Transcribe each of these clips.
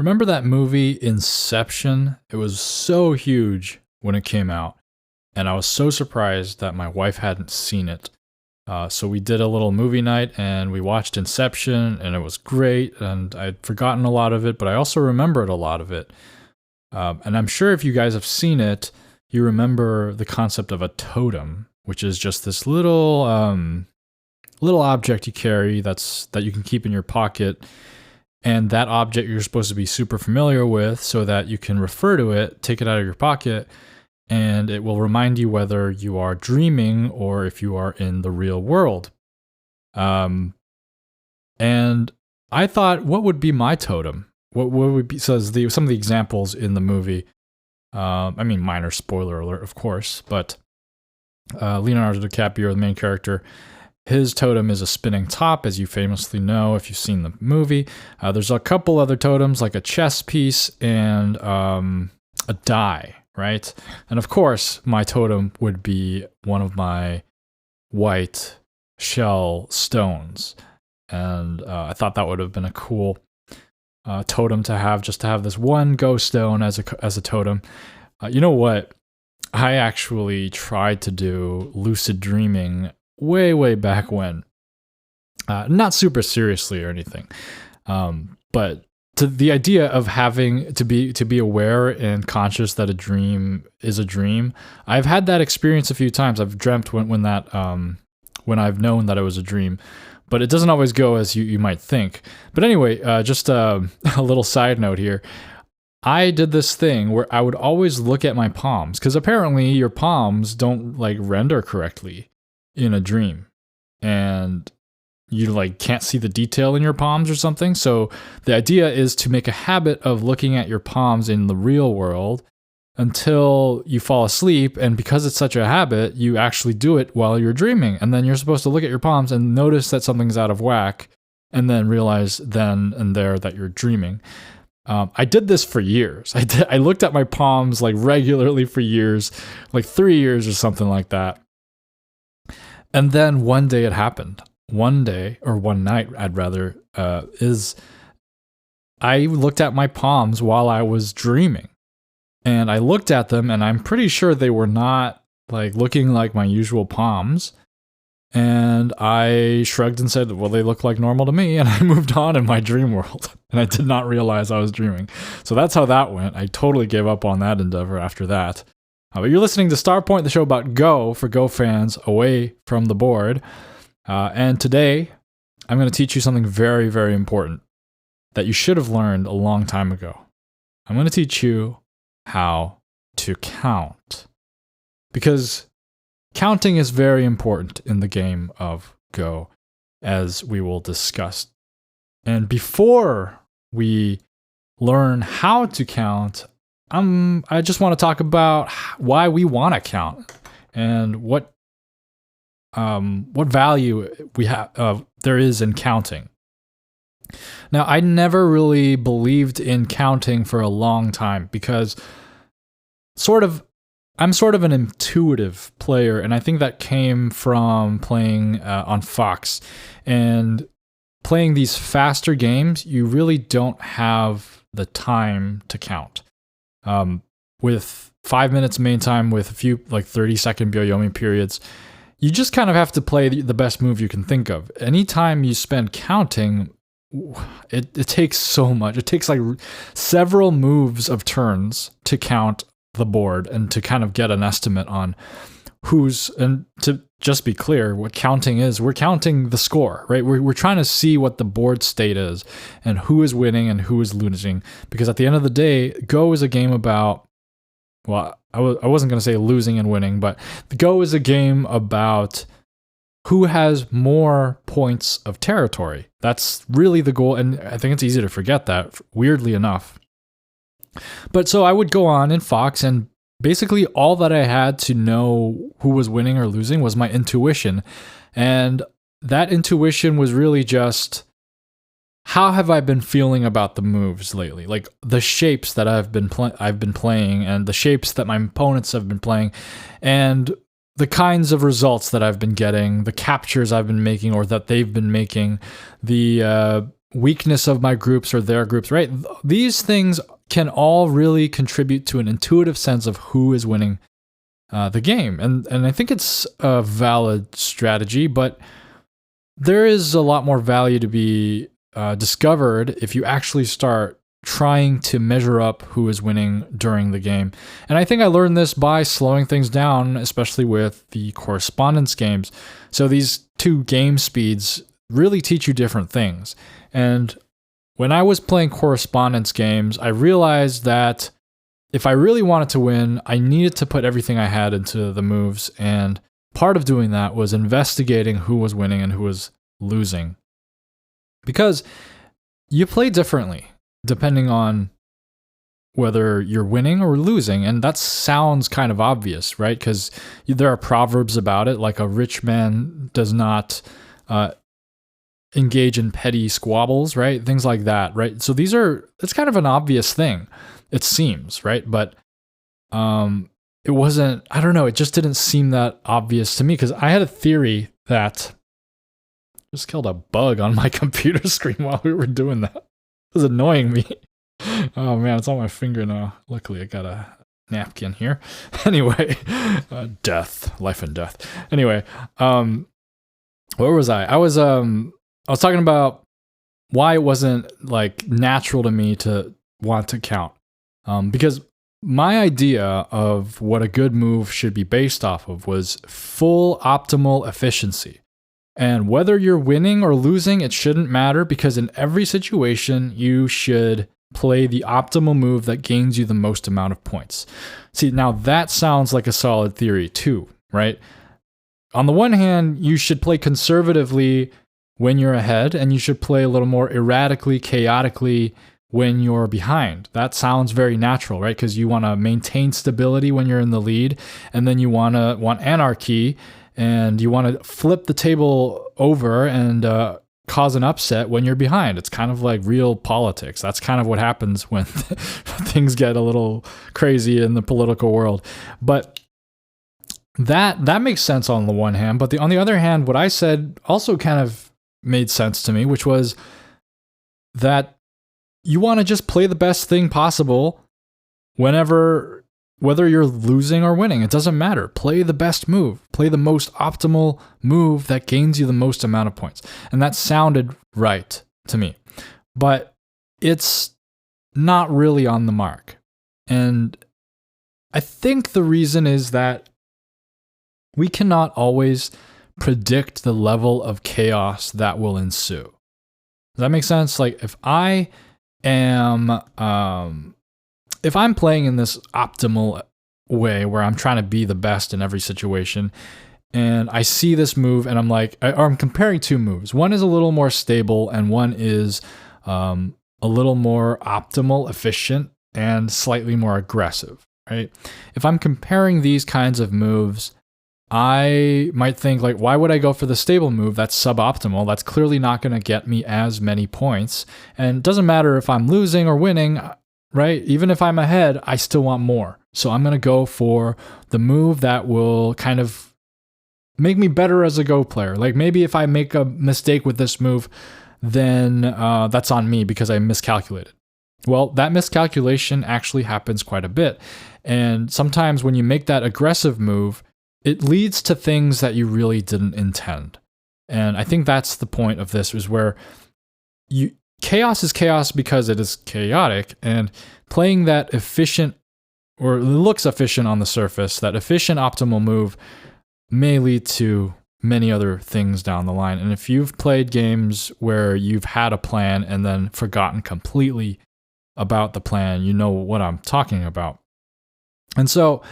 Remember that movie Inception? It was so huge when it came out, and I was so surprised that my wife hadn't seen it. So we did a little movie night and we watched Inception, and it was great. And I'd forgotten a lot of it, but I also remembered a lot of it. And I'm sure if you guys have seen it, you remember the concept of a totem, which is just this little object you carry that you can keep in your pocket. And that object you're supposed to be super familiar with so that you can refer to it, take it out of your pocket, and it will remind you whether you are dreaming or if you are in the real world. And I thought, what would be my totem? What would be, so some of the examples in the movie, minor spoiler alert, of course, but Leonardo DiCaprio, the main character, his totem is a spinning top, as you famously know if you've seen the movie. There's a couple other totems, like a chess piece and a die, right? And of course, my totem would be one of my white shell stones. And I thought that would have been a cool totem to have, just to have this one ghost stone as a totem. You know what? I actually tried to do lucid dreaming way back when, not super seriously or anything, but to the idea of having to be aware and conscious that a dream is a dream. I've had that experience a few times. I've dreamt when I've known that it was a dream, but it doesn't always go as you might think. But anyway, just a little side note here. I did this thing where I would always look at my palms, because apparently your palms don't render correctly in a dream, and you can't see the detail in your palms or something. So the idea is to make a habit of looking at your palms in the real world until you fall asleep, and because it's such a habit, you actually do it while you're dreaming, and then you're supposed to look at your palms and notice that something's out of whack, and then realize then and there that you're dreaming. I did this for years. I looked at my palms regularly for years, 3 years or something like that. And then one day it happened. One night, I'd rather, I looked at my palms while I was dreaming. And I looked at them, and I'm pretty sure they were not looking like my usual palms. And I shrugged and said, well, they look like normal to me. And I moved on in my dream world. And I did not realize I was dreaming. So that's how that went. I totally gave up on that endeavor after that. But you're listening to Starpoint, the show about Go for Go fans away from the board. And today, I'm going to teach you something very, very important that you should have learned a long time ago. I'm going to teach you how to count. Because counting is very important in the game of Go, as we will discuss. And before we learn how to count, I just want to talk about why we want to count and what value we have there is in counting. Now, I never really believed in counting for a long time because I'm sort of an intuitive player, and I think that came from playing on Fox. And playing these faster games, you really don't have the time to count. With 5 minutes main time with a few 30-second Byoyomi periods, you just kind of have to play the best move you can think of. Anytime you spend counting, it takes so much. It takes several moves of turns to count the board and to kind of get an estimate on and to just be clear, what counting is, we're counting the score, right? We're trying to see what the board state is and who is winning and who is losing. Because at the end of the day, Go is a game about, well, I wasn't going to say losing and winning, but Go is a game about who has more points of territory. That's really the goal, and I think it's easy to forget that, weirdly enough. But so I would go on in Fox, and basically all that I had to know who was winning or losing was my intuition. And that intuition was really just, how have I been feeling about the moves lately? The shapes that I've been playing, and the shapes that my opponents have been playing, and the kinds of results that I've been getting, the captures I've been making or that they've been making, the weakness of my groups or their groups, right? These things can all really contribute to an intuitive sense of who is winning the game. And I think it's a valid strategy, but there is a lot more value to be discovered if you actually start trying to measure up who is winning during the game. And I think I learned this by slowing things down, especially with the correspondence games. So these two game speeds really teach you different things. And when I was playing correspondence games, I realized that if I really wanted to win, I needed to put everything I had into the moves. And part of doing that was investigating who was winning and who was losing. Because you play differently depending on whether you're winning or losing. And that sounds kind of obvious, right? Because there are proverbs about it, like a rich man does not engage in petty squabbles, right? Things like that, right? So it's kind of an obvious thing, it seems, right? But it wasn't, I don't know, it just didn't seem that obvious to me, because I had a theory that just killed a bug on my computer screen while we were doing that. It was annoying me. Oh man, it's on my finger now. Luckily, I got a napkin here. Anyway, life and death. Anyway, where was I? I was talking about why it wasn't like natural to me to want to count. Because my idea of what a good move should be based off of was full optimal efficiency. And whether you're winning or losing, it shouldn't matter, because in every situation, you should play the optimal move that gains you the most amount of points. See, now that sounds like a solid theory too, right? On the one hand, you should play conservatively when you're ahead, and you should play a little more erratically, chaotically when you're behind. That sounds very natural, right? Because you want to maintain stability when you're in the lead, and then you want anarchy, and you want to flip the table over and cause an upset when you're behind. It's kind of like real politics. That's kind of what happens when things get a little crazy in the political world. But that makes sense on the one hand, but on the other hand, what I said also kind of made sense to me, which was that you want to just play the best thing possible whether you're losing or winning. It doesn't matter. Play the best move. Play the most optimal move that gains you the most amount of points. And that sounded right to me. But it's not really on the mark. And I think the reason is that we cannot always predict the level of chaos that will ensue. Does that make sense? Like if I'm playing in this optimal way where I'm trying to be the best in every situation, and I see this move and I'm comparing two moves. One is a little more stable and one is a little more optimal, efficient, and slightly more aggressive, right? If I'm comparing these kinds of moves, I might think like, why would I go for the stable move? That's suboptimal. That's clearly not going to get me as many points. And it doesn't matter if I'm losing or winning, right? Even if I'm ahead, I still want more. So I'm going to go for the move that will kind of make me better as a Go player. Like maybe if I make a mistake with this move, then that's on me because I miscalculated. Well, that miscalculation actually happens quite a bit. And sometimes when you make that aggressive move, it leads to things that you really didn't intend. And I think that's the point of this, is where chaos is chaos because it is chaotic, and playing that efficient, or it looks efficient on the surface, that efficient optimal move may lead to many other things down the line. And if you've played games where you've had a plan and then forgotten completely about the plan, you know what I'm talking about. And so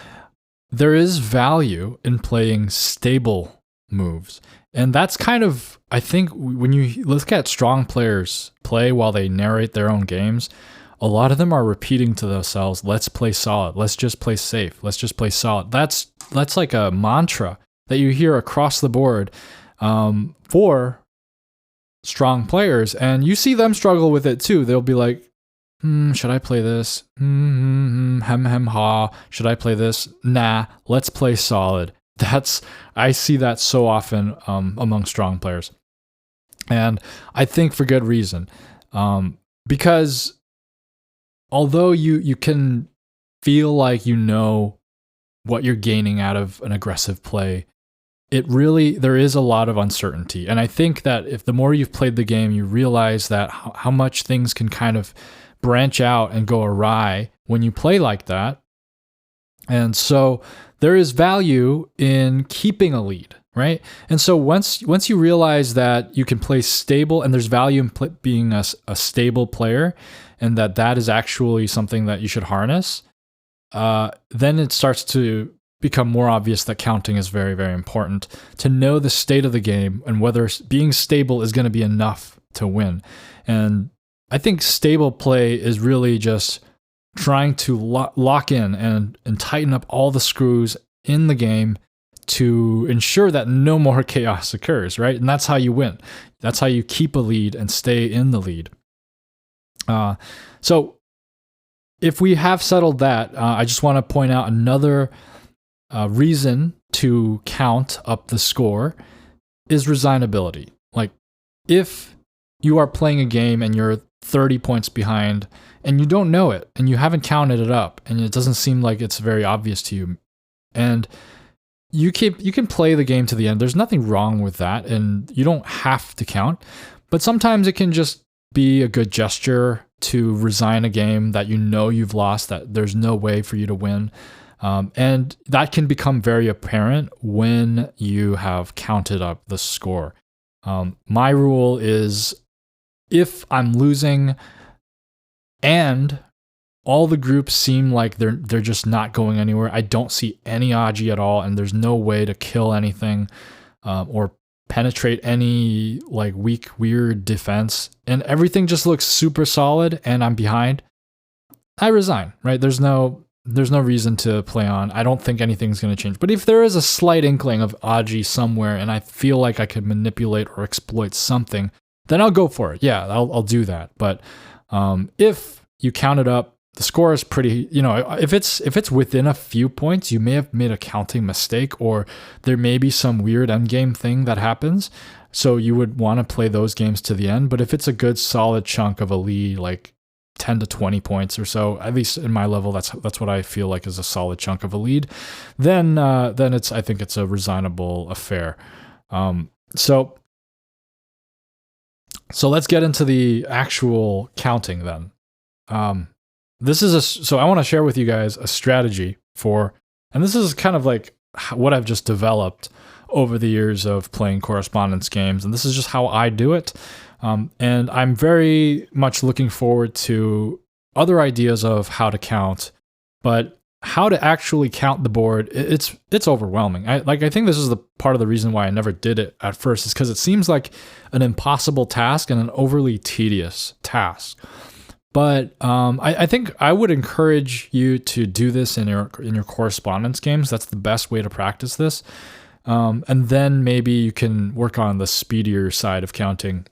there is value in playing stable moves. And that's kind of, I think, when you look at strong players play while they narrate their own games, a lot of them are repeating to themselves, let's play solid. Let's just play safe. Let's just play solid. That's like a mantra that you hear across the board for strong players. And you see them struggle with it too. They'll be like, should I play this? Hem ha. Should I play this? Nah, let's play solid. I see that so often among strong players. And I think for good reason. Because although you can feel like you know what you're gaining out of an aggressive play, there is a lot of uncertainty. And I think that if the more you've played the game, you realize that how much things can kind of branch out and go awry when you play like that. And so there is value in keeping a lead, right? And so once you realize that you can play stable and there's value in being a stable player, and that is actually something that you should harness, then it starts to become more obvious that counting is very, very important to know the state of the game and whether being stable is going to be enough to win. And I think stable play is really just trying to lock in and tighten up all the screws in the game to ensure that no more chaos occurs, right? And that's how you win. That's how you keep a lead and stay in the lead. So if we have settled that, I just want to point out another reason to count up the score is resignability. Like, if you are playing a game and you're 30 points behind and you don't know it and you haven't counted it up and it doesn't seem like it's very obvious to you, and you can play the game to the end, there's nothing wrong with that, and you don't have to count. But sometimes it can just be a good gesture to resign a game that you know you've lost, that there's no way for you to win. And that can become very apparent when you have counted up the score. My rule is, if I'm losing and all the groups seem like they're just not going anywhere, I don't see any Aji at all, and there's no way to kill anything or penetrate any like weak, weird defense, and everything just looks super solid and I'm behind, I resign, right? There's no reason to play on. I don't think anything's going to change. But if there is a slight inkling of Aji somewhere and I feel like I could manipulate or exploit something, then I'll go for it. Yeah, I'll do that. But if you count it up, the score is pretty, if it's within a few points, you may have made a counting mistake, or there may be some weird endgame thing that happens. So you would want to play those games to the end. But if it's a good solid chunk of a lead, like 10 to 20 points or so, at least in my level, that's what I feel like is a solid chunk of a lead, then I think it's a resignable affair. So let's get into the actual counting then. So I want to share with you guys a strategy and this is kind of like what I've just developed over the years of playing correspondence games, and this is just how I do it. And I'm very much looking forward to other ideas of how to count, but how to actually count the board, it's overwhelming. I think this is the part of the reason why I never did it at first, is because it seems like an impossible task and an overly tedious task. But I think I would encourage you to do this in your correspondence games. That's the best way to practice this. And then maybe you can work on the speedier side of counting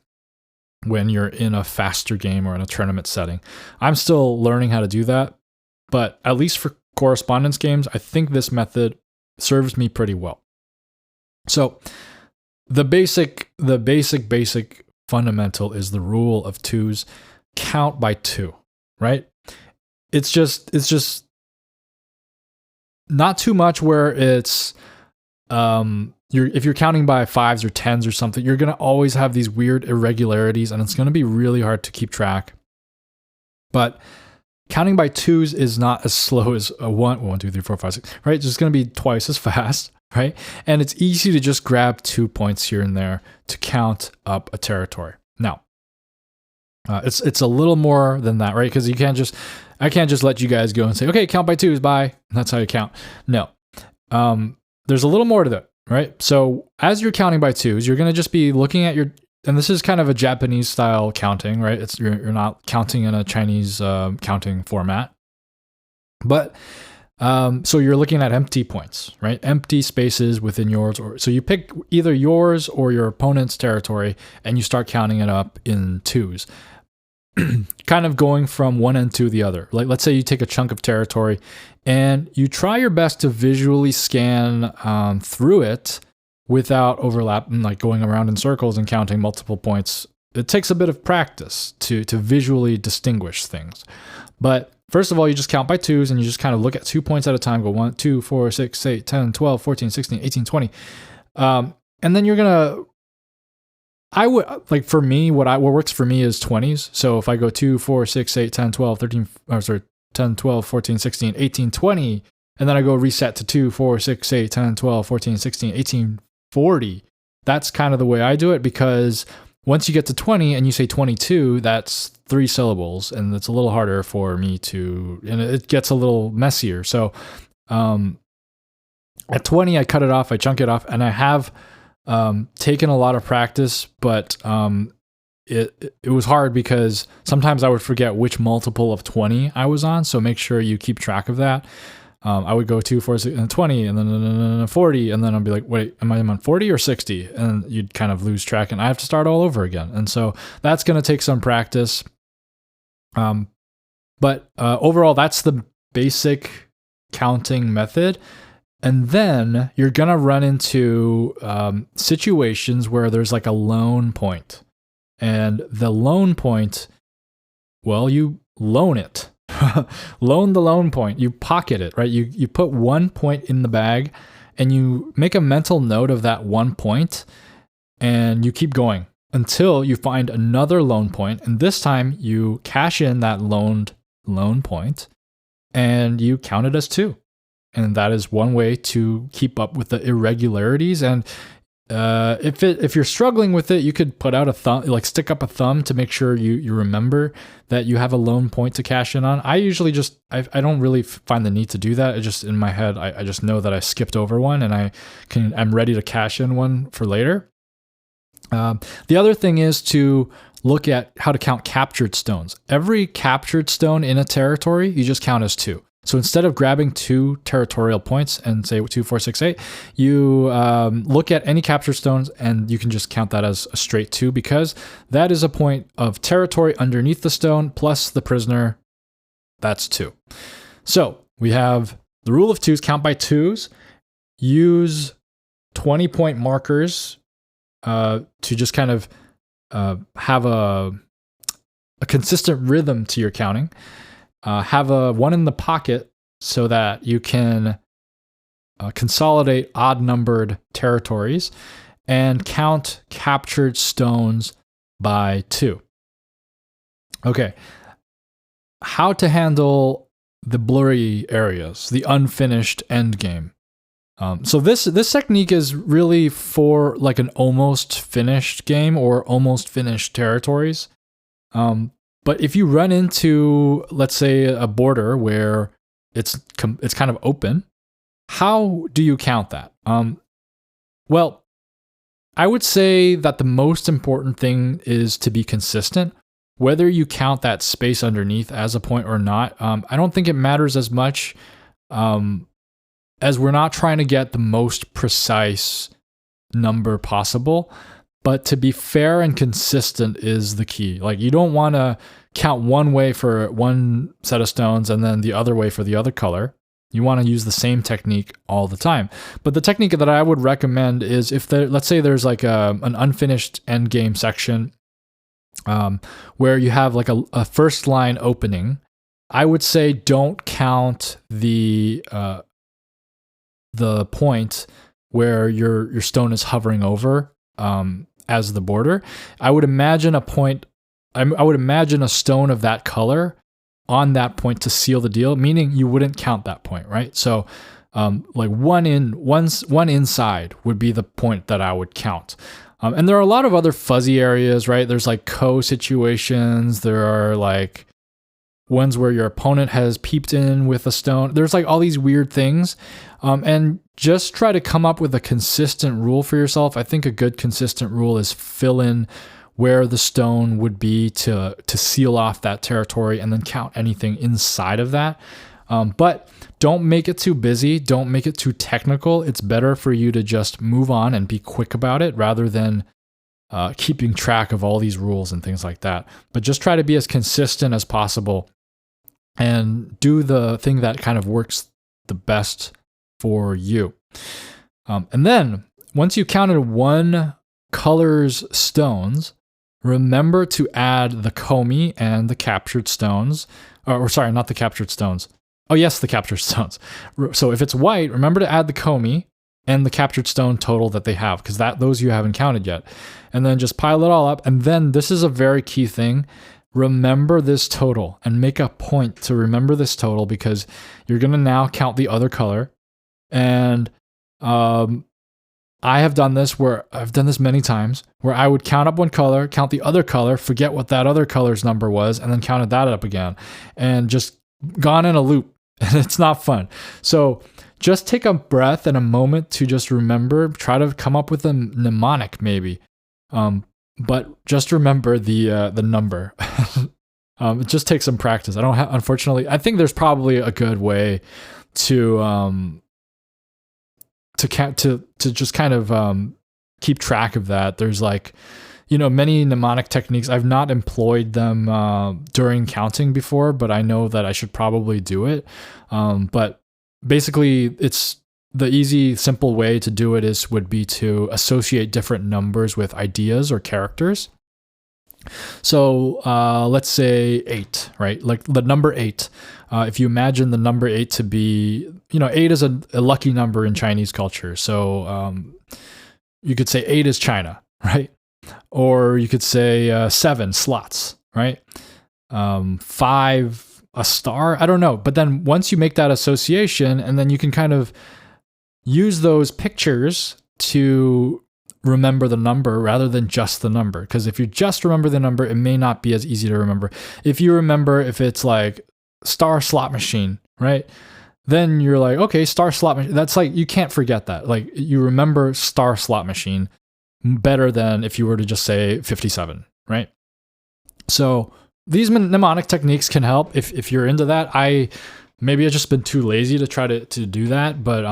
when you're in a faster game or in a tournament setting. I'm still learning how to do that, but at least for correspondence games, I think this method serves me pretty well. So the basic fundamental is the rule of twos. Count by two, right? It's just not too much where it's if you're counting by fives or tens or something, you're going to always have these weird irregularities and it's going to be really hard to keep track. But counting by twos is not as slow as a 1, 2, 3, 4, 5, 6, right? It's just going to be twice as fast, right? And it's easy to just grab 2 points here and there to count up a territory. Now, it's a little more than that, right? Because I can't just let you guys go and say, okay, count by twos, bye. And that's how you count. No. There's a little more to that, right? So as you're counting by twos, you're going to just be looking at and this is kind of a Japanese style counting, right? You're not counting in a Chinese counting format. But so you're looking at empty points, right? Empty spaces within yours. So you pick either yours or your opponent's territory and you start counting it up in twos. Kind of going from one end to the other. Like, let's say you take a chunk of territory and you try your best to visually scan through it without overlap and like going around in circles and counting multiple points. It takes a bit of practice to visually distinguish things. But first of all, you just count by twos and you just kind of look at 2 points at a time. Go 1, 2, 4, 6, 8, 10, 12, 14, 16, 18, 20. And then you're going to, I would, like for me, what works for me is 20s. So if I go 2, 4, 6, 8, 10, 12, 13, 10, 12, 14, 16, 18, 20, and then I go reset to 2, 4, 6, 8, 10, 12, 14, 16, 18, 40. That's kind of the way I do it, because once you get to 20 and you say 22, that's 3 syllables, and it's a little harder for me to, and it gets a little messier. So at 20, I cut it off, I chunk it off, and I have taken a lot of practice, but it was hard because sometimes I would forget which multiple of 20 I was on. So make sure you keep track of that. I would go 2, 4, 6, and 20, and then 40, and then I'd be like, wait, am I on 40 or 60? And you'd kind of lose track, and I have to start all over again. And so that's going to take some practice. But overall, that's the basic counting method. And then you're going to run into situations where there's like a lone point. And the lone point, well, you loan it. Loan the lone point. You pocket it, right? You put 1 point in the bag and you make a mental note of that 1 point, and you keep going until you find another lone point. And this time you cash in that loaned lone point and you count it as 2. And that is one way to keep up with the irregularities. And if you're struggling with it, you could put out a thumb, like stick up a thumb to make sure you remember that you have a lone point to cash in on. I usually I don't really find the need to do that. It just, in my head, I just know that I skipped over one and I'm ready to cash in one for later. The other thing is to look at how to count captured stones. Every captured stone in a territory, you just count as 2. So instead of grabbing 2 territorial points and say 2, 4, 6, 8, you look at any captured stones and you can just count that as a straight 2, because that is a point of territory underneath the stone plus the prisoner. That's 2. So we have the rule of 2s, count by 2s, use 20-point markers to just kind of have a consistent rhythm to your counting. Have a 1 in the pocket so that you can consolidate odd-numbered territories, and count captured stones by 2. Okay, how to handle the blurry areas, the unfinished endgame. So this technique is really for like an almost finished game or almost finished territories. But if you run into, let's say, a border where it's kind of open, how do you count that? Well, I would say that the most important thing is to be consistent. Whether you count that space underneath as a point or not, I don't think it matters as much, as we're not trying to get the most precise number possible. But to be fair and consistent is the key. Like, you don't want to count one way for one set of stones and then the other way for the other color. You want to use the same technique all the time. But the technique that I would recommend is if let's say there's like an unfinished endgame section where you have like a first line opening, I would say don't count the point where your stone is hovering over as the border. I would imagine a point. I would imagine a stone of that color on that point to seal the deal, meaning you wouldn't count that point, right? So, like one inside would be the point that I would count. And there are a lot of other fuzzy areas, right? There's like situations. There are like ones where your opponent has peeped in with a stone. There's like all these weird things. And just try to come up with a consistent rule for yourself. I think a good consistent rule is fill in where the stone would be to seal off that territory, and then count anything inside of that. But don't make it too busy. Don't make it too technical. It's better for you to just move on and be quick about it rather than keeping track of all these rules and things like that. But just try to be as consistent as possible and do the thing that kind of works the best for you. And then once you counted one color's stones, remember to add the komi and the captured stones. Or sorry, not the captured stones. Oh, yes, the captured stones. So if it's white, remember to add the komi and the captured stone total that they have, because those you haven't counted yet. And then just pile it all up. And then this is a very key thing. Remember this total and make a point to remember this total, because you're going to now count the other color. And I have done this many times where I would count up one color, count the other color, forget what that other color's number was, and then counted that up again, and just gone in a loop. And it's not fun. So just take a breath and a moment to just remember, try to come up with a mnemonic maybe. But just remember the number. It just takes some practice. Unfortunately, I think there's probably a good way to just kind of keep track of that. There's many mnemonic techniques. I've not employed them during counting before, but I know that I should probably do it. But basically, it's the easy, simple way to do it would be to associate different numbers with ideas or characters. So let's say 8, right? Like the number 8. If you imagine the number 8 to be, 8 is a lucky number in Chinese culture. So you could say 8 is China, right? Or you could say 7 slots, right? 5 a star. I don't know. But then once you make that association, and then you can kind of use those pictures to remember the number rather than just the number. Because if you just remember the number, it may not be as easy to remember. If you remember, if it's like star slot machine, right? Then you're like, okay, star slot machine. That's like, you can't forget that. Like, you remember star slot machine better than if you were to just say 57, right? So these mnemonic techniques can help if you're into that. Maybe I've just been too lazy to try to do that, but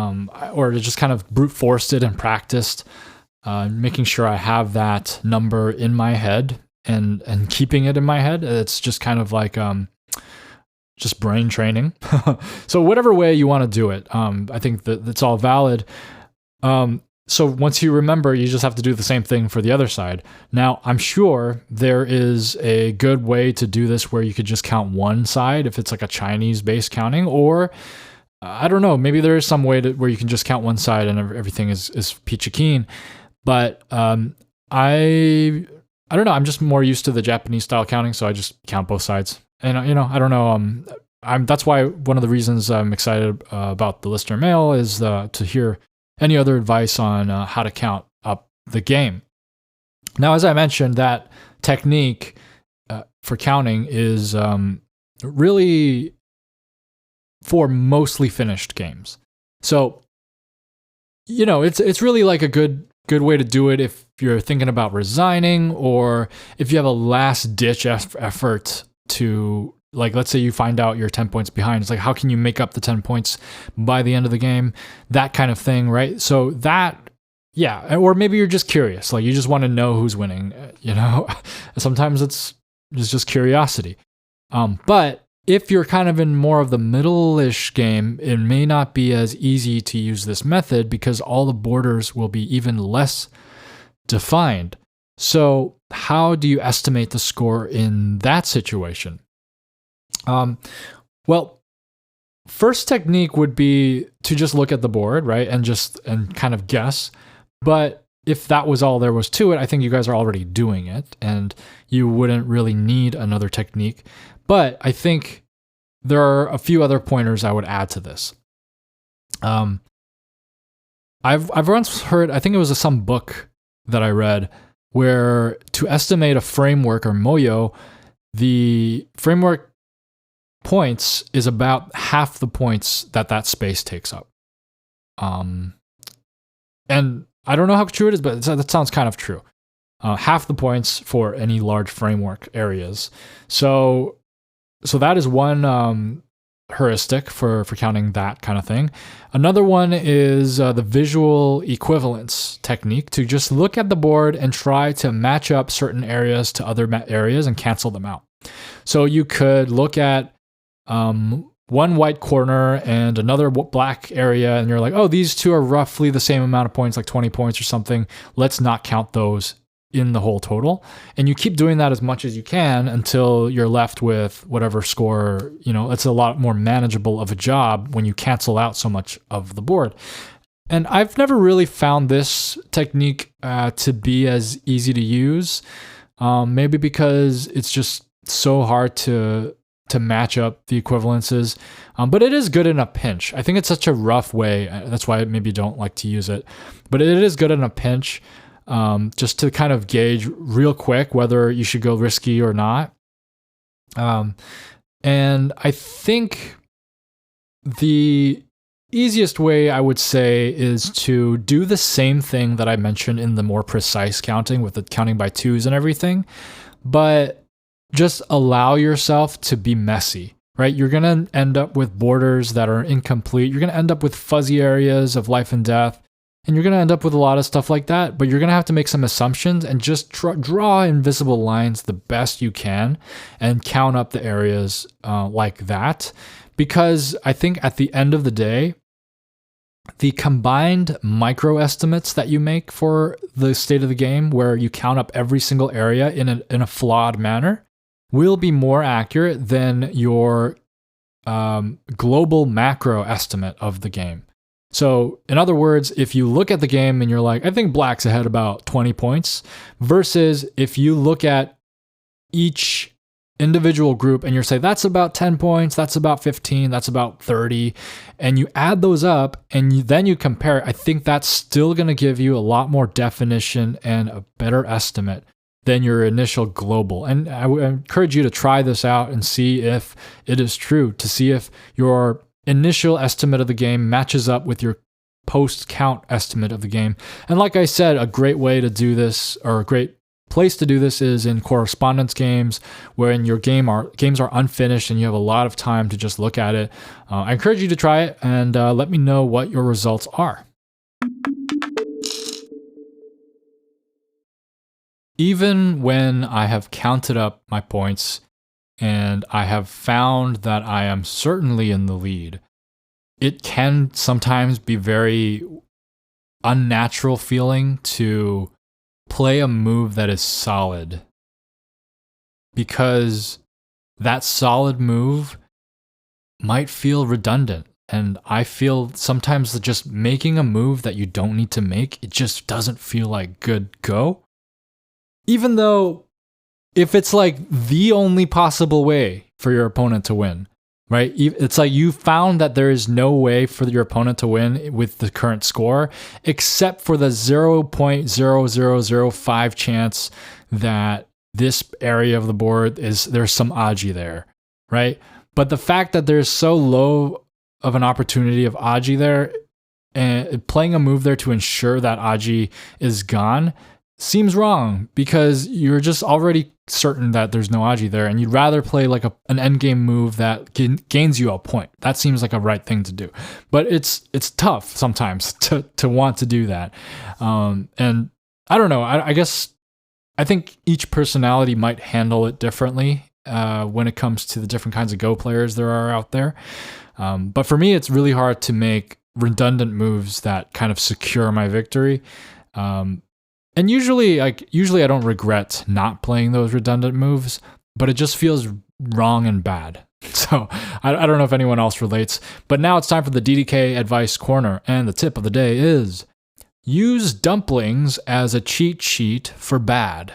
or to just kind of brute forced it and practiced, making sure I have that number in my head and keeping it in my head. It's just kind of like just brain training. So whatever way you want to do it, I think that's all valid. So once you remember, you just have to do the same thing for the other side. Now, I'm sure there is a good way to do this where you could just count one side if it's like a Chinese-based counting, or I don't know, maybe there is some way where you can just count one side and everything is peachy keen. But I don't know, I'm just more used to the Japanese style counting, so I just count both sides. And I don't know, that's why one of the reasons I'm excited about the listener mail is to hear any other advice on how to count up the game. Now, as I mentioned, that technique for counting is really for mostly finished games. So, it's really like a good way to do it if you're thinking about resigning, or if you have a last-ditch effort to, like, let's say you find out you're 10 points behind. It's like, how can you make up the 10 points by the end of the game? That kind of thing, right? So that, yeah. Or maybe you're just curious. Like, you just want to know who's winning, Sometimes it's just curiosity. But if you're kind of in more of the middle-ish game, it may not be as easy to use this method because all the borders will be even less defined. So how do you estimate the score in that situation? Well, first technique would be to just look at the board, right? And kind of guess. But if that was all there was to it, I think you guys are already doing it and you wouldn't really need another technique. But I think there are a few other pointers I would add to this. I've once heard, I think it was some book that I read, where to estimate a framework or moyo, the framework points is about half the points that space takes up. And I don't know how true it is, but that sounds kind of true. Half the points for any large framework areas. So that is one heuristic for counting that kind of thing. Another one is the visual equivalence technique, to just look at the board and try to match up certain areas to other areas and cancel them out. So you could look at one white corner and another black area, and you're like, oh, these two are roughly the same amount of points, like 20 points or something. Let's not count those in the whole total. And you keep doing that as much as you can until you're left with whatever score, it's a lot more manageable of a job when you cancel out so much of the board. And I've never really found this technique to be as easy to use, maybe because it's just so hard to match up the equivalences. But it is good in a pinch. I think it's such a rough way. That's why I maybe don't like to use it. But it is good in a pinch, just to kind of gauge real quick whether you should go risky or not. And I think the easiest way, I would say, is to do the same thing that I mentioned in the more precise counting with the counting by twos and everything, but just allow yourself to be messy, right? You're going to end up with borders that are incomplete. You're going to end up with fuzzy areas of life and death, and you're going to end up with a lot of stuff like that, but you're going to have to make some assumptions and just draw invisible lines the best you can and count up the areas like that. Because I think at the end of the day, the combined micro estimates that you make for the state of the game, where you count up every single area in a flawed manner, will be more accurate than your global macro estimate of the game. So, in other words, if you look at the game and you're like, I think black's ahead about 20 points, versus if you look at each individual group and you're saying that's about 10 points, that's about 15, that's about 30, and you add those up and then you compare, I think that's still going to give you a lot more definition and a better estimate than your initial global. And I would encourage you to try this out and see if it is true, to see if your initial estimate of the game matches up with your post-count estimate of the game. And like I said, a great way to do this, or a great place to do this, is in correspondence games, wherein your games are unfinished and you have a lot of time to just look at it. I encourage you to try it and let me know what your results are. Even when I have counted up my points and I have found that I am certainly in the lead, it can sometimes be very unnatural feeling to play a move that is solid, because that solid move might feel redundant. And I feel sometimes that just making a move that you don't need to make, it just doesn't feel like good go. Even though if it's like the only possible way for your opponent to win, right? It's like you found that there is no way for your opponent to win with the current score, except for the 0.0005 chance that this area of the board there's some Aji there, right? But the fact that there's so low of an opportunity of Aji there, and playing a move there to ensure that Aji is gone seems wrong, because you're just already certain that there's no Aji there, and you'd rather play like an endgame move that gains you a point. That seems like a right thing to do, but it's tough sometimes to want to do that. And I don't know. I guess I think each personality might handle it differently when it comes to the different kinds of Go players there are out there. But for me, it's really hard to make redundant moves that kind of secure my victory. And usually I don't regret not playing those redundant moves, but it just feels wrong and bad. So I don't know if anyone else relates, but now it's time for the DDK Advice Corner, and the tip of the day is: use dumplings as a cheat sheet for bad.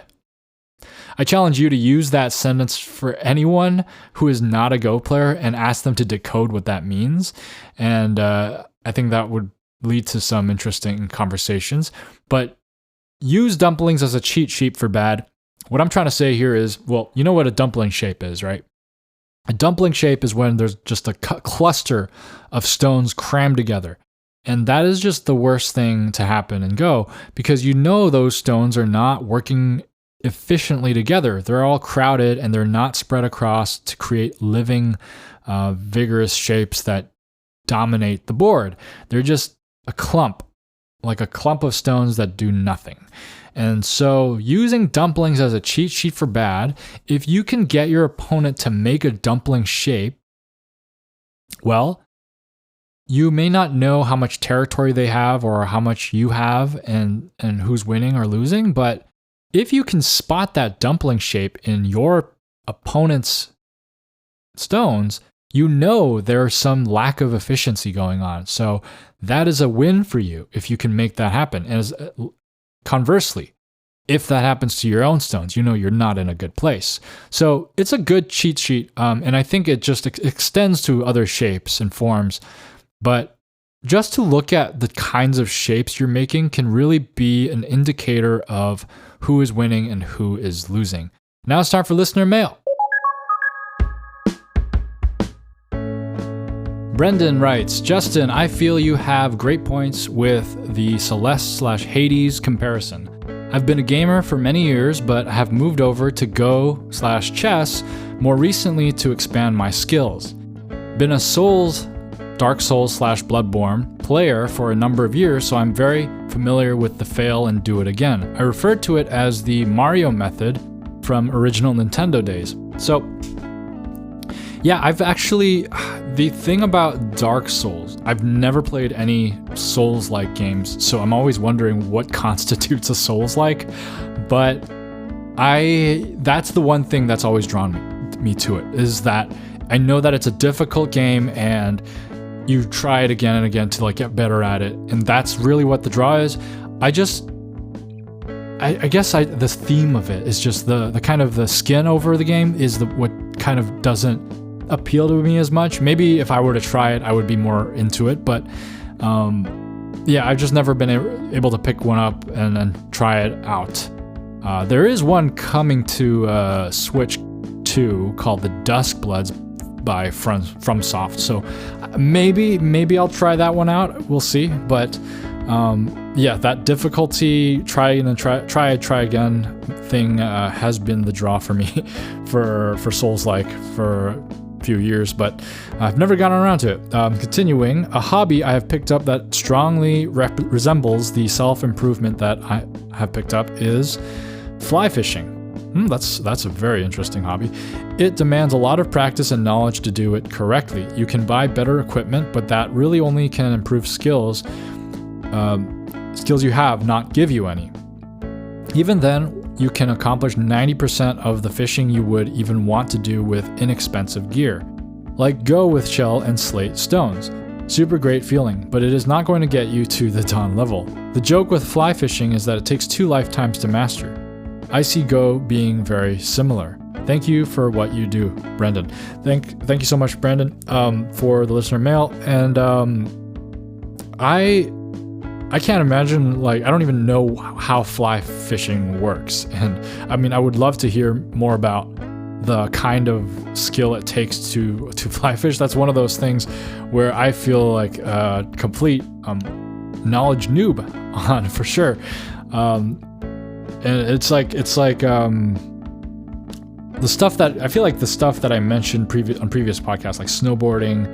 I challenge you to use that sentence for anyone who is not a Go player and ask them to decode what that means. And I think that would lead to some interesting conversations. But use dumplings as a cheat sheet for bad. What I'm trying to say here is, well, you know what a dumpling shape is, right? A dumpling shape is when there's just a cluster of stones crammed together. And that is just the worst thing to happen in Go, because you know those stones are not working efficiently together. They're all crowded and they're not spread across to create living, vigorous shapes that dominate the board. They're just a clump, like a clump of stones that do nothing. And so using dumplings as a cheat sheet for bad, if you can get your opponent to make a dumpling shape, Well, you may not know how much territory they have or how much you have and who's winning or losing, but if you can spot that dumpling shape in your opponent's stones, you know there's some lack of efficiency going on. So that is a win for you if you can make that happen. And conversely, if that happens to your own stones, you know you're not in a good place. So it's a good cheat sheet, and I think it just extends to other shapes and forms. But just to look at the kinds of shapes you're making can really be an indicator of who is winning and who is losing. Now it's time for listener mail. Brendan writes, Justin, I feel you have great points with the Celeste/Hades comparison. I've been a gamer for many years, but have moved over to Go/chess more recently to expand my skills. Been a Dark Souls/Bloodborne player for a number of years, so I'm very familiar with the fail and do it again. I referred to it as the Mario method from original Nintendo days. So, yeah, the thing about Dark Souls, I've never played any Souls-like games, so I'm always wondering what constitutes a Souls-like, but that's the one thing that's always drawn me to it, is that I know that it's a difficult game and you try it again and again to get better at it, and that's really what the draw is. I guess the theme of it is just the kind of the skin over the game is what kind of doesn't appeal to me as much. Maybe if I were to try it, I would be more into it, but I've just never been able to pick one up and try it out. There is one coming to Switch 2 called the Duskbloods by FromSoft, so maybe I'll try that one out. We'll see, but that difficulty try again thing has been the draw for me for Souls-like for a few years, but I've never gotten around to it. Continuing, a hobby I have picked up that strongly resembles the self-improvement that I have picked up is fly fishing. That's a very interesting hobby. It demands a lot of practice and knowledge to do it correctly. You can buy better equipment, but that really only can improve skills you have, not give you any. Even then, you can accomplish 90% of the fishing you would even want to do with inexpensive gear, like go with shell and slate stones. Super great feeling, but it is not going to get you to the Dawn level. The joke with fly fishing is that it takes 2 lifetimes to master. I see Go being very similar. Thank you for what you do, Brendan. Thank you so much, Brendan, for the listener mail. And I can't imagine, I don't even know how fly fishing works. And I mean, I would love to hear more about the kind of skill it takes to fly fish. That's one of those things where I feel like a complete knowledge noob on, for sure. And it's like the stuff that I feel like the stuff that I mentioned on previous podcasts, like snowboarding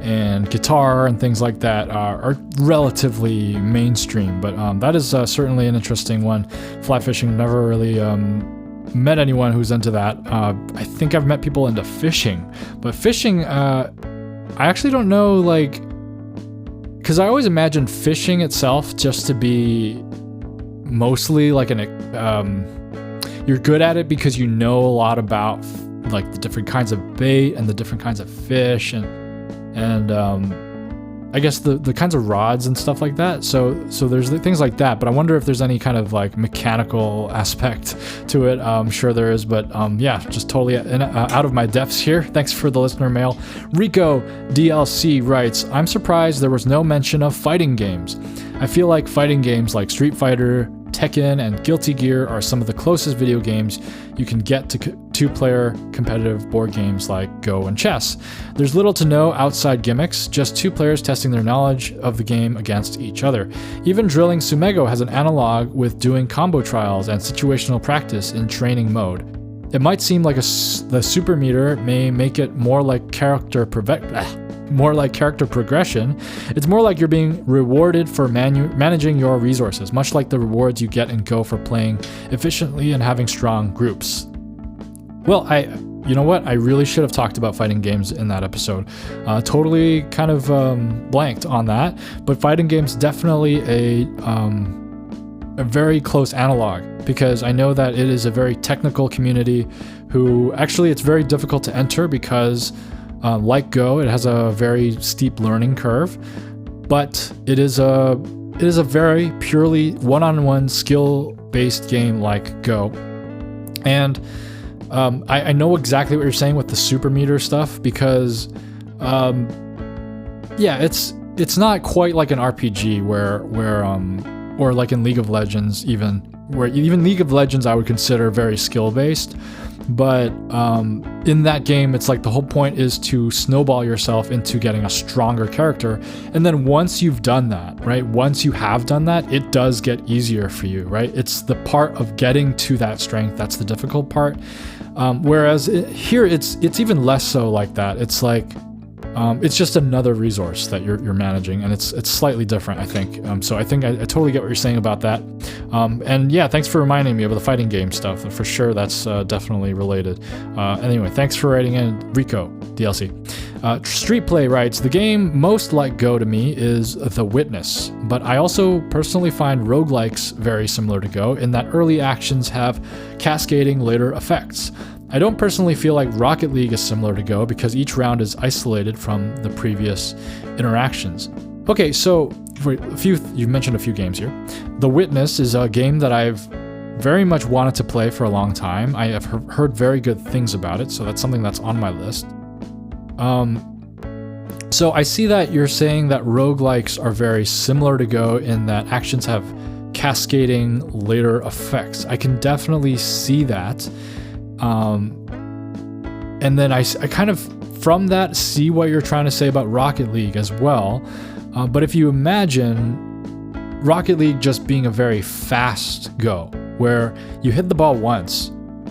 and guitar and things like that, are relatively mainstream. But that is certainly an interesting one. Fly fishing, never really met anyone who's into that. I think I've met people into fishing, but fishing, I actually don't know, because I always imagined fishing itself just to be mostly you're good at it because you know a lot about the different kinds of bait and the different kinds of fish and I guess the kinds of rods and stuff like that. So there's things like that, but I wonder if there's any kind of mechanical aspect to it. I'm sure there is, but just totally out of my depths here. Thanks for the listener mail. Rico DLC writes, I'm surprised there was no mention of fighting games. I feel like fighting games like Street Fighter, Tekken, and Guilty Gear are some of the closest video games you can get to two-player competitive board games like Go and chess. There's little to no outside gimmicks, just 2 players testing their knowledge of the game against each other. Even Drilling Sumego has an analog with doing combo trials and situational practice in training mode. It might seem like the super meter may make it more like character progression. It's more like you're being rewarded for managing your resources, much like the rewards you get in Go for playing efficiently and having strong groups. Well, you know what? I really should have talked about fighting games in that episode. Totally kind of blanked on that, but fighting games definitely a very close analog, because I know that it is a very technical community who actually it's very difficult to enter because like Go, it has a very steep learning curve, but it is a very purely one-on-one skill-based game like Go. And I know exactly what you're saying with the super meter stuff, because yeah, it's not quite like an RPG where or like in League of Legends, even League of Legends I would consider very skill-based, but in that game it's like the whole point is to snowball yourself into getting a stronger character, and then once you've done that, right, once you have done that, it does get easier for you, right? It's the part of getting to that strength that's the difficult part, whereas here it's even less so like that. It's like it's just another resource that you're managing, and it's slightly different, I think. So I think I totally get what you're saying about that. And yeah, thanks for reminding me of the fighting game stuff. For sure, that's definitely related. Anyway, thanks for writing in, Rico DLC. Street Play writes, the game most like Go to me is The Witness, but I also personally find roguelikes very similar to Go in that early actions have cascading later effects. I don't personally feel like Rocket League is similar to Go because each round is isolated from the previous interactions. Okay, so you mentioned a few games here. The Witness is a game that I've very much wanted to play for a long time. I have heard very good things about it, so that's something that's on my list. So I see that you're saying that roguelikes are very similar to Go in that actions have cascading later effects. I can definitely see that. And then I kind of, from that, see what you're trying to say about Rocket League as well. But if you imagine Rocket League just being a very fast Go, where you hit the ball once,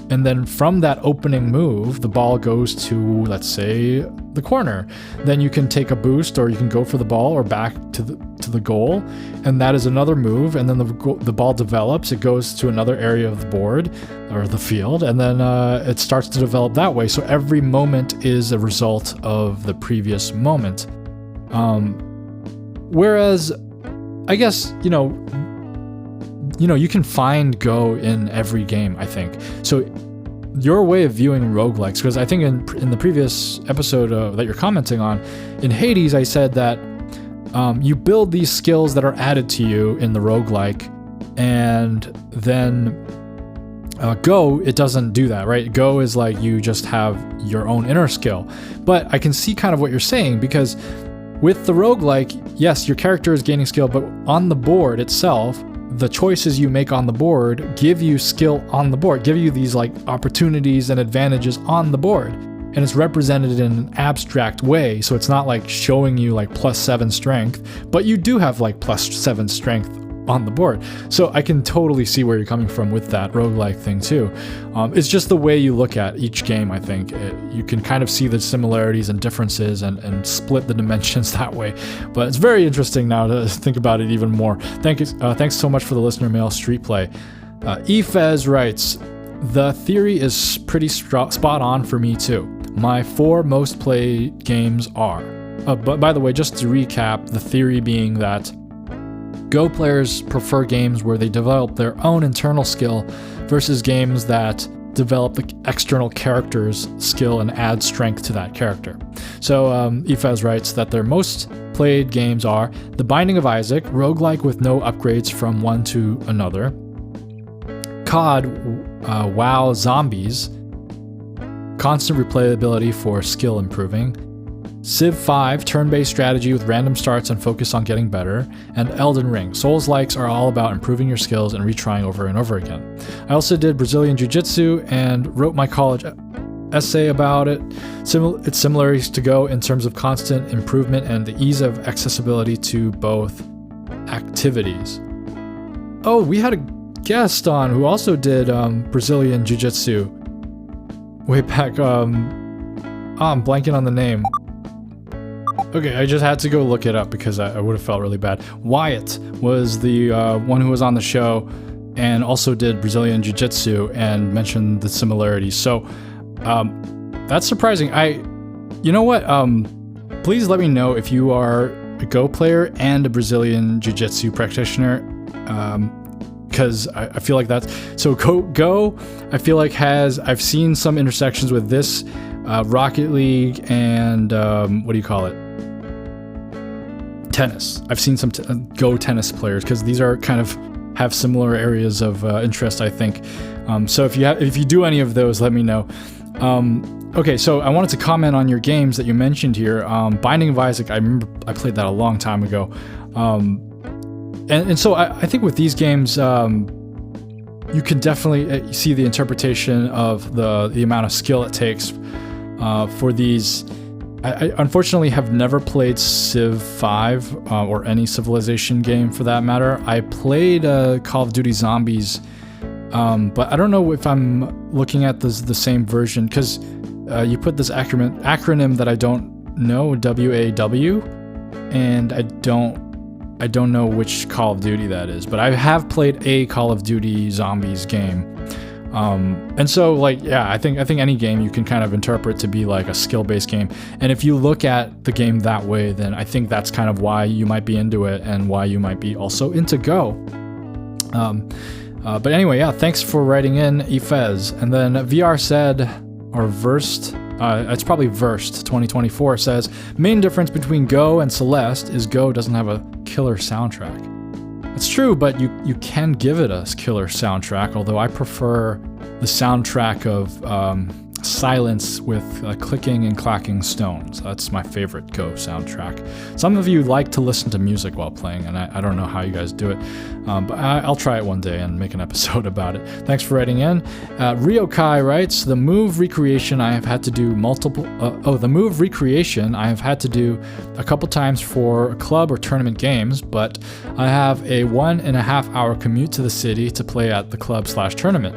and then from that opening move, the ball goes to, let's say, the corner. Then you can take a boost, or you can go for the ball, or back to the goal, and that is another move. And then the ball develops, it goes to another area of the board or the field, and then it starts to develop that way. So every moment is a result of the previous moment. Whereas, I guess you can find Go in every game, I think. So your way of viewing roguelikes, because I think in the previous episode that you're commenting on, in Hades, I said that you build these skills that are added to you in the roguelike, and then Go, it doesn't do that, right? Go is like you just have your own inner skill. But I can see kind of what you're saying, because with the roguelike, yes, your character is gaining skill, but on the board itself, the choices you make on the board give you skill on the board, give you these like opportunities and advantages on the board. And it's represented in an abstract way, so it's not like showing you like +7 strength, but you do have like +7 strength on the board. So I can totally see where you're coming from with that roguelike thing too. It's just the way you look at each game, I think. You can kind of see the similarities and differences and split the dimensions that way. But it's very interesting now to think about it even more. Thanks so much for the listener mail, Street Play. Efez writes, the theory is pretty spot on for me too. My 4 most played games are. But by the way, just to recap, the theory being that Go players prefer games where they develop their own internal skill versus games that develop the external character's skill and add strength to that character. So Efez writes that their most played games are The Binding of Isaac, roguelike with no upgrades from one to another, COD, WoW Zombies, constant replayability for skill improving, Civ 5, turn-based strategy with random starts and focus on getting better, and Elden Ring. Souls-likes are all about improving your skills and retrying over and over again. I also did Brazilian Jiu-Jitsu and wrote my college essay about it. It's similar to Go in terms of constant improvement and the ease of accessibility to both activities. Oh, we had a guest on who also did Brazilian Jiu-Jitsu way back. I'm blanking on the name. Okay, I just had to go look it up because I would have felt really bad. Wyatt was the one who was on the show and also did Brazilian Jiu-Jitsu and mentioned the similarities. So That's surprising. You know what? Please let me know if you are a Go player and a Brazilian Jiu-Jitsu practitioner, because I feel like that's so. Go, I feel like I've seen some intersections with this, Rocket League, and what do you call it? Tennis. I've seen some Go tennis players, because these are kind of have similar areas of interest, I think. So if you do any of those, let me know. Okay, so I wanted to comment on your games that you mentioned here. Binding of Isaac, I remember I played that a long time ago. And so I think with these games, you can definitely see the interpretation of the amount of skill it takes for these. I unfortunately have never played Civ 5 or any Civilization game for that matter. I played Call of Duty Zombies, but I don't know if I'm looking at the same version, because you put this acronym that I don't know, WAW, and I don't know which Call of Duty that is, but I have played a Call of Duty Zombies game. And so, like, yeah, I think any game you can kind of interpret to be like a skill-based game. And if you look at the game that way, then I think that's kind of why you might be into it and why you might be also into Go. But anyway, yeah, thanks for writing in, Ifez. And then VR said, or Versed, it's probably Versed 2024 says, main difference between Go and Celeste is Go doesn't have a killer soundtrack. It's true, but you can give it a killer soundtrack, although I prefer the soundtrack of silence with clicking and clacking stones. That's my favorite Go soundtrack. Some of you like to listen to music while playing, and I don't know how you guys do it, but I'll try it one day and make an episode about it. Thanks for writing in. Ryokai writes, the move recreation I have had to do a couple times for club or tournament games, but I have a 1.5 hour commute to the city to play at the club/tournament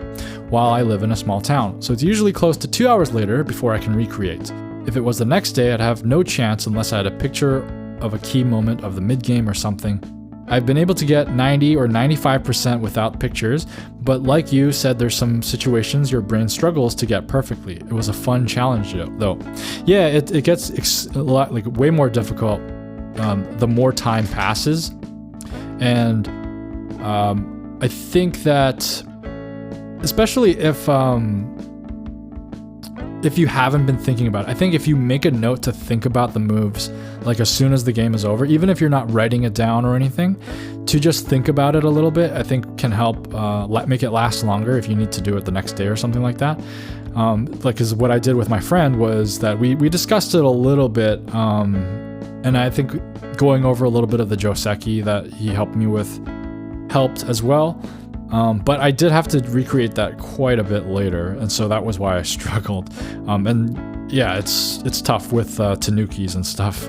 while I live in a small town. So it's usually close to 2 hours later before I can recreate. If it was the next day, I'd have no chance unless I had a picture of a key moment of the mid-game or something. I've been able to get 90 or 95% without pictures, but like you said, there's some situations your brain struggles to get perfectly. It was a fun challenge though. Yeah, it gets a lot, like, way more difficult the more time passes. And I think that especially if you haven't been thinking about it, I think if you make a note to think about the moves, like as soon as the game is over, even if you're not writing it down or anything, to just think about it a little bit, I think can help make it last longer if you need to do it the next day or something like that. Because what I did with my friend was that we discussed it a little bit, and I think going over a little bit of the Joseki that he helped me with helped as well. But I did have to recreate that quite a bit later, and so that was why I struggled. And yeah, it's tough with tanukis and stuff.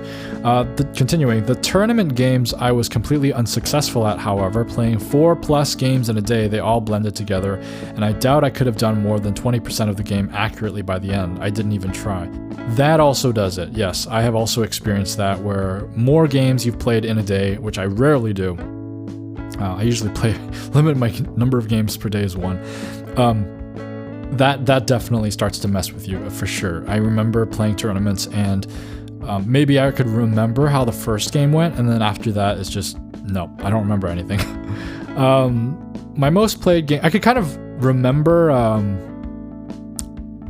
Continuing, the tournament games I was completely unsuccessful at, however, playing 4+ games in a day, they all blended together, and I doubt I could have done more than 20% of the game accurately by the end. I didn't even try. That also does it, yes. I have also experienced that, where more games you've played in a day, which I rarely do. I usually limit my number of games per day is 1. That definitely starts to mess with you, for sure. I remember playing tournaments, and maybe I could remember how the first game went, and then after that, it's just, no, I don't remember anything. My most played game, I could kind of remember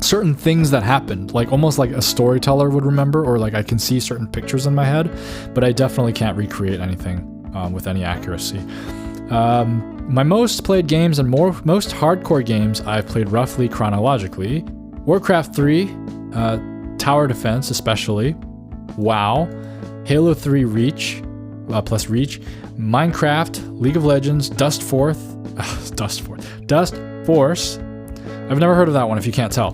certain things that happened, like almost like a storyteller would remember, or like I can see certain pictures in my head, but I definitely can't recreate anything with any accuracy. My most played games and most hardcore games I've played roughly chronologically: Warcraft 3, Tower Defense especially, WoW, Halo 3 Reach, plus Reach, Minecraft, League of Legends, Dust Force. I've never heard of that one if you can't tell.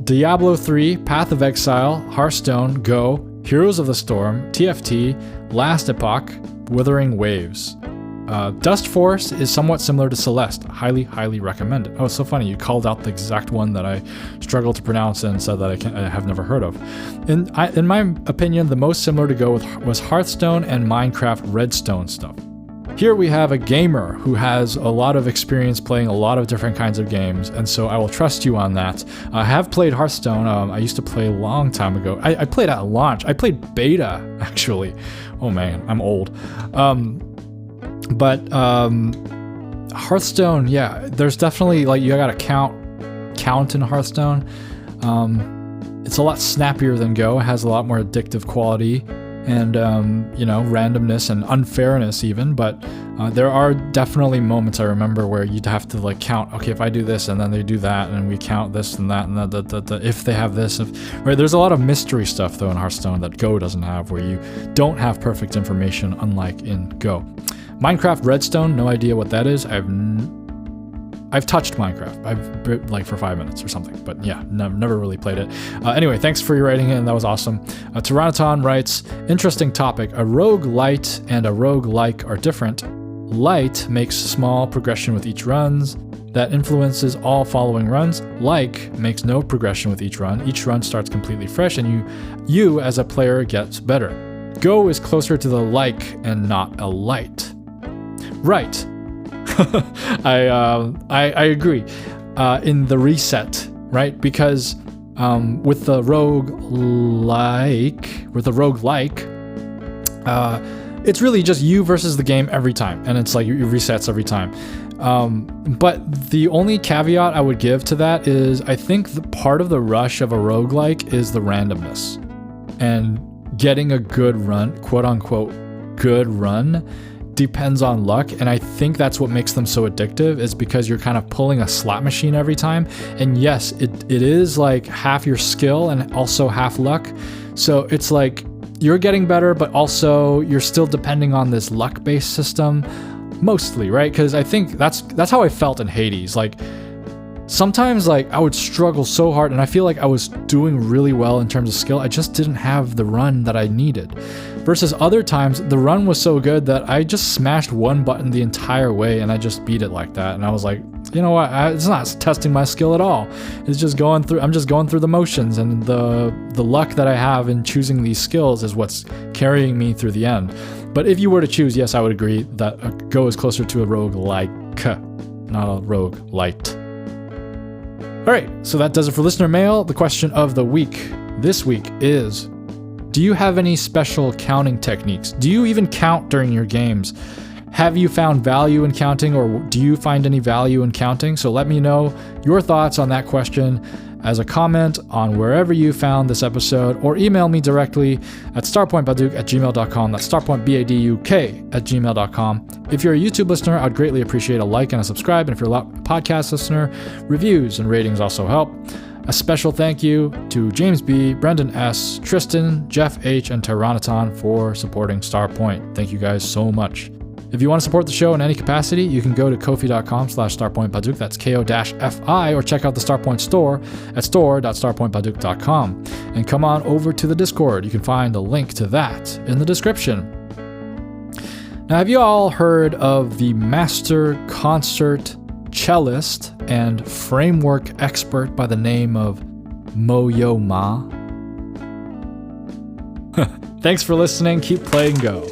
Diablo 3, Path of Exile, Hearthstone, Go, Heroes of the Storm, TFT, Last Epoch, Wuthering Waves. Dust Force is somewhat similar to Celeste. Highly, highly recommend it. Oh, it's so funny. You called out the exact one that I struggled to pronounce and said that I have never heard of. In my opinion, the most similar to Go with was Hearthstone and Minecraft Redstone stuff. Here we have a gamer who has a lot of experience playing a lot of different kinds of games, and so I will trust you on that. I have played Hearthstone. I used to play a long time ago. I played at launch. I played beta, actually. Oh man, I'm old. But Hearthstone, yeah, there's definitely, like, you gotta count in Hearthstone. It's a lot snappier than Go. It has a lot more addictive quality and, randomness and unfairness even. But there are definitely moments I remember where you'd have to, like, count, okay, if I do this and then they do that and we count this and that and if they have this. Right? There's a lot of mystery stuff, though, in Hearthstone that Go doesn't have, where you don't have perfect information, unlike in Go. Minecraft Redstone, no idea what that is. I've touched Minecraft. I've like for 5 minutes or something, but yeah, never really played it. Anyway, thanks for your writing in. That was awesome. Tyraniton writes, interesting topic. A roguelite and a roguelike are different. Light makes small progression with each runs that influences all following runs. Like makes no progression with each run. Each run starts completely fresh, and you as a player gets better. Go is closer to the like and not a light. Right. I agree. In the reset, right? Because with the roguelike, it's really just you versus the game every time, and it's like it resets every time. But the only caveat I would give to that is I think the part of the rush of a roguelike is the randomness, and getting a good run, quote unquote good run, depends on luck. And I think that's what makes them so addictive, is because you're kind of pulling a slot machine every time. And yes, it is like half your skill and also half luck. So it's like you're getting better, but also you're still depending on this luck-based system mostly, right? Because I think that's how I felt in Hades. Like sometimes, like, I would struggle so hard, and I feel like I was doing really well in terms of skill. I just didn't have the run that I needed. Versus other times, the run was so good that I just smashed one button the entire way, and I just beat it like that. And I was like, you know what? It's not testing my skill at all. It's just going through. I'm just going through the motions, and the luck that I have in choosing these skills is what's carrying me through the end. But if you were to choose, yes, I would agree that Go is closer to a roguelike, not a roguelite. All right, so that does it for listener mail. The question of the week this week is, do you have any special counting techniques? Do you even count during your games? Have you found value in counting, or do you find any value in counting? So let me know your thoughts on that question as a comment on wherever you found this episode, or email me directly at starpointbaduk@gmail.com. That's starpointbaduk@gmail.com. If you're a YouTube listener, I'd greatly appreciate a like and a subscribe. And if you're a podcast listener, reviews and ratings also help. A special thank you to James B., Brendan S., Tristan, Jeff H., and Tyraniton for supporting Starpoint. Thank you guys so much. If you want to support the show in any capacity, you can go to ko-fi.com/starpointbaduk, that's KO-FI, or check out the Starpoint store at store.starpointbaduk.com. And come on over to the Discord. You can find a link to that in the description. Now, have you all heard of the master concert cellist and framework expert by the name of Mo-Yo Ma? Thanks for listening. Keep playing Go.